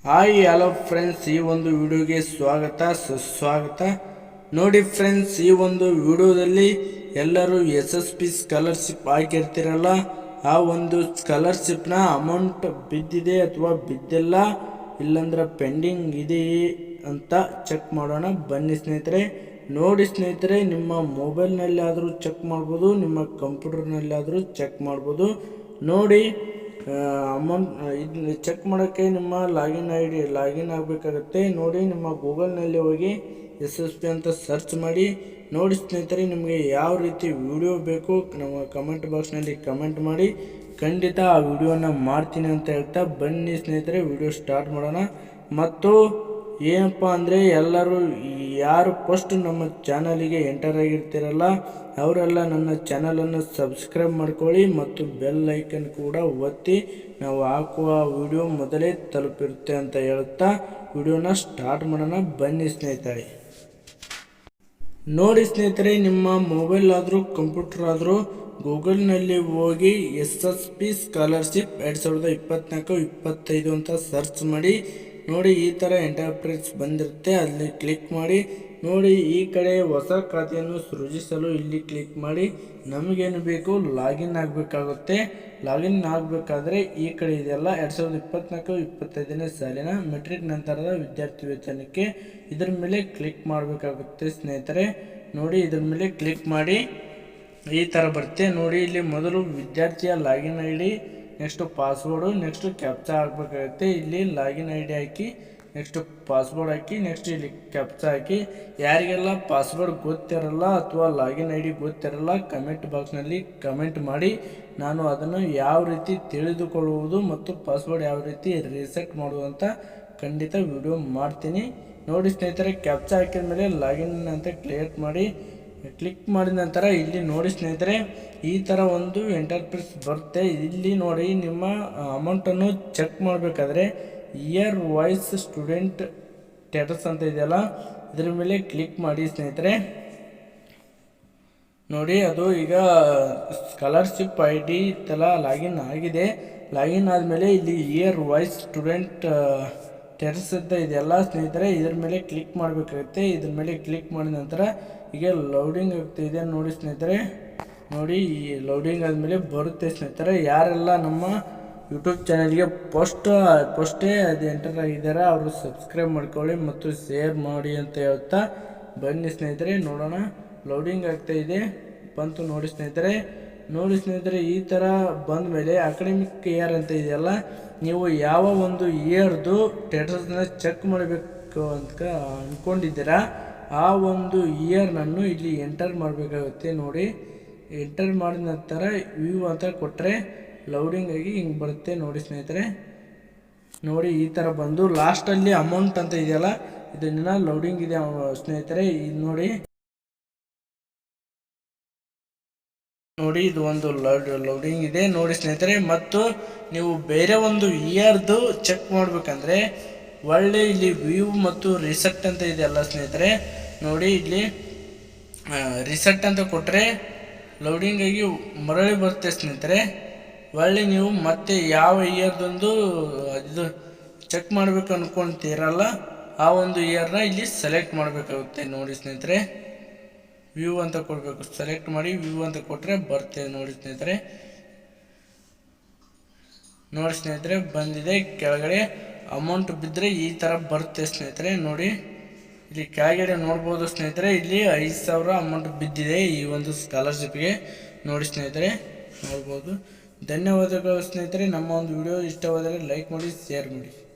Hi hello friends, ಈ ಒಂದು ವಿಡಿಯೋಗೆ ಸ್ವಾಗತ ಸುಸ್ವಾಗತ. ನೋಡಿ ಫ್ರೆಂಡ್ಸ್, ಈ ಒಂದು ವಿಡಿಯೋದಲ್ಲಿ ಎಲ್ಲರೂ SSP ಸ್ಕಾಲರ್ಶಿಪ್ ಆಗಿರ್ತೀರಲ್ಲ, ಆ ಒಂದು ಸ್ಕಾಲರ್ಶಿಪ್ನ ಅಮೌಂಟ್ ಬಿದ್ದಿದೆ ಅಥವಾ ಬಿದ್ದಿಲ್ಲ, ಇಲ್ಲಾಂದ್ರೆ ಪೆಂಡಿಂಗ್ ಇದೆಯೇ ಅಂತ ಚೆಕ್ ಮಾಡೋಣ. ಬನ್ನಿ ಸ್ನೇಹಿತರೆ. ನೋಡಿ ಸ್ನೇಹಿತರೆ, ನಿಮ್ಮ ಮೊಬೈಲ್ನಲ್ಲಿ ಚೆಕ್ ಮಾಡ್ಬೋದು, ನಿಮ್ಮ ಕಂಪ್ಯೂಟರ್ನಲ್ಲಿ ಚೆಕ್ ಮಾಡ್ಬೋದು. ನೋಡಿ, ಅಮೌಂಟ್ ಇದನ್ನ ಚೆಕ್ ಮಾಡೋಕ್ಕೆ ನಿಮ್ಮ ಲಾಗಿನ್ ಆಗಬೇಕಾಗುತ್ತೆ. ನೋಡಿ, ನಿಮ್ಮ ಗೂಗಲ್ನಲ್ಲಿ ಹೋಗಿ SSP ಅಂತ ಸರ್ಚ್ ಮಾಡಿ. ನೋಡಿ ಸ್ನೇಹಿತರೆ, ನಿಮಗೆ ಯಾವ ರೀತಿ ವಿಡಿಯೋ ಬೇಕು ನಮ್ಮ ಕಮೆಂಟ್ ಬಾಕ್ಸ್ನಲ್ಲಿ ಕಮೆಂಟ್ ಮಾಡಿ. ಖಂಡಿತ ಆ ವಿಡಿಯೋನ ಮಾಡ್ತೀನಿ ಅಂತ ಹೇಳ್ತಾ ಬನ್ನಿ ಸ್ನೇಹಿತರೆ, ವಿಡಿಯೋ ಸ್ಟಾರ್ಟ್ ಮಾಡೋಣ. ಮತ್ತು ಏನಪ್ಪ ಅಂದರೆ, ಎಲ್ಲರೂ ಯಾರು ಫಸ್ಟ್ ನಮ್ಮ ಚಾನಲಿಗೆ ಎಂಟರ್ ಆಗಿರ್ತೀರಲ್ಲ, ಅವರೆಲ್ಲ ನನ್ನ ಚಾನಲನ್ನು ಸಬ್ಸ್ಕ್ರೈಬ್ ಮಾಡ್ಕೊಳ್ಳಿ ಮತ್ತು ಬೆಲ್ ಐಕನ್ ಕೂಡ ಒತ್ತಿ. ನಾವು ಹಾಕುವ ವಿಡಿಯೋ ಮೊದಲೇ ತಲುಪಿರುತ್ತೆ ಅಂತ ಹೇಳ್ತಾ ವಿಡಿಯೋನ ಸ್ಟಾರ್ಟ್ ಮಾಡೋಣ. ಬನ್ನಿ ಸ್ನೇಹಿತರೆ. ನೋಡಿ ಸ್ನೇಹಿತರೆ, ನಿಮ್ಮ ಮೊಬೈಲ್ ಆದರೂ ಕಂಪ್ಯೂಟರ್ ಆದರೂ ಗೂಗಲ್ನಲ್ಲಿ ಹೋಗಿ SSP ಸ್ಕಾಲರ್ಶಿಪ್ 2024-25 ಅಂತ ಸರ್ಚ್ ಮಾಡಿ. ನೋಡಿ, ಈ ಥರ ಎಂಟರ್ಪ್ರೈಸ್ ಬಂದಿರುತ್ತೆ, ಅಲ್ಲಿ ಕ್ಲಿಕ್ ಮಾಡಿ. ನೋಡಿ, ಈ ಕಡೆ ಹೊಸ ಖಾತೆಯನ್ನು ಸೃಜಿಸಲು ಇಲ್ಲಿ ಕ್ಲಿಕ್ ಮಾಡಿ. ನಮಗೇನು ಬೇಕು, ಲಾಗಿನ್ ಆಗಬೇಕಾಗುತ್ತೆ. ಲಾಗಿನ್ ಆಗಬೇಕಾದ್ರೆ ಈ ಕಡೆ ಇದೆಯಲ್ಲ, 2024-25ನೇ ಸಾಲಿನ ಮೆಟ್ರಿಕ್ ನಂತರದ ವಿದ್ಯಾರ್ಥಿ ವೇತನಕ್ಕೆ, ಇದ್ರ ಮೇಲೆ ಕ್ಲಿಕ್ ಮಾಡಬೇಕಾಗುತ್ತೆ ಸ್ನೇಹಿತರೆ. ನೋಡಿ, ಇದ್ರ ಮೇಲೆ ಕ್ಲಿಕ್ ಮಾಡಿ. ಈ ಥರ ಬರುತ್ತೆ. ನೋಡಿ, ಇಲ್ಲಿ ಮೊದಲು ವಿದ್ಯಾರ್ಥಿಯ login ID, next password, next captcha ಹಾಕಬೇಕಾಗುತ್ತೆ. ಇಲ್ಲಿ ಲಾಗಿನ್ ID ಹಾಕಿ, ನೆಕ್ಸ್ಟು ಪಾಸ್ವರ್ಡ್ ಹಾಕಿ, ನೆಕ್ಸ್ಟ್ ಇಲ್ಲಿ ಕ್ಯಾಪ್ಚಾ ಹಾಕಿ. ಯಾರಿಗೆಲ್ಲ ಪಾಸ್ವರ್ಡ್ ಗೊತ್ತಿರಲ್ಲ ಅಥವಾ ಲಾಗಿನ್ ID ಗೊತ್ತಿರಲ್ಲ, ಕಮೆಂಟ್ ಬಾಕ್ಸ್ನಲ್ಲಿ ಕಮೆಂಟ್ ಮಾಡಿ. ನಾನು ಅದನ್ನು ಯಾವ ರೀತಿ ತಿಳಿದುಕೊಳ್ಳುವುದು ಮತ್ತು ಪಾಸ್ವರ್ಡ್ ಯಾವ ರೀತಿ ರೀಸೆಟ್ ಮಾಡುವುದು ಅಂತ ಖಂಡಿತ ವಿಡಿಯೋ ಮಾಡ್ತೀನಿ. ನೋಡಿ ಸ್ನೇಹಿತರೆ, ಕ್ಯಾಪ್ಚಾ ಹಾಕಿದ ಮೇಲೆ ಲಾಗಿನ್ ಅಂತ ಕ್ಲಿಯರ್ ಮಾಡಿ. ಕ್ಲಿಕ್ ಮಾಡಿದ ನಂತರ ಇಲ್ಲಿ ನೋಡಿ ಸ್ನೇಹಿತರೆ, ಈ ಥರ ಒಂದು ಎಂಟರ್ಪ್ರೈಸ್ ಬರುತ್ತೆ. ಇಲ್ಲಿ ನೋಡಿ, ನಿಮ್ಮ ಅಮೌಂಟನ್ನು ಚೆಕ್ ಮಾಡಬೇಕಾದ್ರೆ ಇಯರ್ ವೈಸ್ ಸ್ಟೂಡೆಂಟ್ ಸ್ಟೇಟಸ್ ಅಂತ ಇದೆಯಲ್ಲ, ಇದ್ರ ಮೇಲೆ ಕ್ಲಿಕ್ ಮಾಡಿ ಸ್ನೇಹಿತರೆ. ನೋಡಿ, ಅದು ಈಗ ಸ್ಕಾಲರ್ಶಿಪ್ ID ತಲ ಲಾಗಿನ್ ಆಗಿದೆ. ಲಾಗಿನ್ ಆದಮೇಲೆ ಇಲ್ಲಿ ಇಯರ್ ವೈಸ್ ಸ್ಟೂಡೆಂಟ್ ಸ್ಟೇಟಸ್ ಅಂತ ಇದೆಯಲ್ಲ ಸ್ನೇಹಿತರೆ, ಇದ್ರ ಮೇಲೆ ಕ್ಲಿಕ್ ಮಾಡಬೇಕಾಗುತ್ತೆ. ಇದ್ರ ಮೇಲೆ ಕ್ಲಿಕ್ ಮಾಡಿದ ನಂತರ ಈಗ ಲೌಡಿಂಗ್ ಆಗ್ತಾಯಿದೆ. ನೋಡಿ ಸ್ನೇಹಿತರೆ, ನೋಡಿ, ಈ ಲೌಡಿಂಗ್ ಆದಮೇಲೆ ಬರುತ್ತೆ ಸ್ನೇಹಿತರೆ. ಯಾರೆಲ್ಲ ನಮ್ಮ ಯೂಟ್ಯೂಬ್ ಚಾನಲ್ಗೆ ಫಸ್ಟೇ ಅದು ಎಂಟರ್ ಆಗಿದ್ದಾರೆ, ಅವರು ಸಬ್ಸ್ಕ್ರೈಬ್ ಮಾಡ್ಕೊಳ್ಳಿ ಮತ್ತು ಶೇರ್ ಮಾಡಿ ಅಂತ ಹೇಳ್ತಾ ಬನ್ನಿ ಸ್ನೇಹಿತರೆ. ನೋಡೋಣ, ಲೌಡಿಂಗ್ ಆಗ್ತಾಯಿದೆ, ಬಂತು. ನೋಡಿ ಸ್ನೇಹಿತರೆ, ಈ ಥರ ಬಂದ ಮೇಲೆ ಅಕಾಡೆಮಿಕ್ ಇಯರ್ ಅಂತ ಇದೆಯಲ್ಲ, ನೀವು ಯಾವ ಒಂದು ಇಯರ್ದು ಸ್ಟೇಟಸ್ನ ಚೆಕ್ ಮಾಡಬೇಕು ಅಂತ ಅಂದ್ಕೊಂಡಿದ್ದೀರಾ, ಆ ಒಂದು ಇಯರ್ನನ್ನು ಇಲ್ಲಿ ಎಂಟರ್ ಮಾಡಬೇಕಾಗುತ್ತೆ. ನೋಡಿ, ಎಂಟರ್ ಮಾಡಿದ ನಂತರ ವ್ಯೂ ಅಂತ ಕೊಟ್ಟರೆ ಲೌಡಿಂಗ್ ಆಗಿ ಹಿಂಗೆ ಬರುತ್ತೆ. ನೋಡಿ ಸ್ನೇಹಿತರೆ, ನೋಡಿ, ಈ ಥರ ಬಂದು ಲಾಸ್ಟಲ್ಲಿ ಅಮೌಂಟ್ ಅಂತ ಇದೆಯಲ್ಲ, ಇದನ್ನ ಲೌಡಿಂಗ್ ಇದೆ ಸ್ನೇಹಿತರೆ. ಇದು ನೋಡಿ, ಇದು ಒಂದು ಲೌಡಿಂಗ್ ಇದೆ. ನೋಡಿ ಸ್ನೇಹಿತರೆ, ಮತ್ತು ನೀವು ಬೇರೆ ಒಂದು ಇಯರ್ದು ಚೆಕ್ ಮಾಡಬೇಕಂದ್ರೆ ಒಳ್ಳೆ ಇಲ್ಲಿ ವ್ಯೂ ಮತ್ತು ರಿಸೆಟ್ ಅಂತ ಇದೆಯಲ್ಲ ಸ್ನೇಹಿತರೆ, ನೋಡಿ, ಇಲ್ಲಿ ರಿಸೆಟ್ ಅಂತ ಕೊಟ್ಟರೆ ಲೌಡಿಂಗ್ ಆಗಿ ಮರಳಿ ಬರುತ್ತೆ ಸ್ನೇಹಿತರೆ. ಒಳ್ಳೆ ನೀವು ಮತ್ತೆ ಯಾವ ಇಯರ್ದೊಂದು ಇದು ಚೆಕ್ ಮಾಡಬೇಕು ಅಂದ್ಕೊಳ್ತೀರಲ್ಲ, ಆ ಒಂದು ಇಯರ್ನ ಇಲ್ಲಿ ಸೆಲೆಕ್ಟ್ ಮಾಡಬೇಕಾಗುತ್ತೆ. ನೋಡಿ ಸ್ನೇಹಿತರೆ, ವ್ಯೂ ಅಂತ ಕೊಡಬೇಕು, ಸೆಲೆಕ್ಟ್ ಮಾಡಿ ವ್ಯೂ ಅಂತ ಕೊಟ್ಟರೆ ಬರ್ತದೆ. ನೋಡಿ ಸ್ನೇಹಿತರೆ, ಬಂದಿದೆ. ಕೆಳಗಡೆ ಅಮೌಂಟ್ ಬಿದ್ದರೆ ಈ ಥರ ಬರುತ್ತೆ ಸ್ನೇಹಿತರೆ. ನೋಡಿ, ಇಲ್ಲಿ ಕೆಳಗಡೆ ನೋಡ್ಬೋದು ಸ್ನೇಹಿತರೆ, ಇಲ್ಲಿ 5,000 ಅಮೌಂಟ್ ಬಿದ್ದಿದೆ ಈ ಒಂದು ಸ್ಕಾಲರ್ಶಿಪ್ಗೆ. ನೋಡಿ ಸ್ನೇಹಿತರೆ, ನೋಡ್ಬೋದು. ಧನ್ಯವಾದಗಳು ಸ್ನೇಹಿತರೆ. ನಮ್ಮ ಒಂದು ವಿಡಿಯೋ ಇಷ್ಟವಾದರೆ ಲೈಕ್ ಮಾಡಿ, ಶೇರ್ ಮಾಡಿ.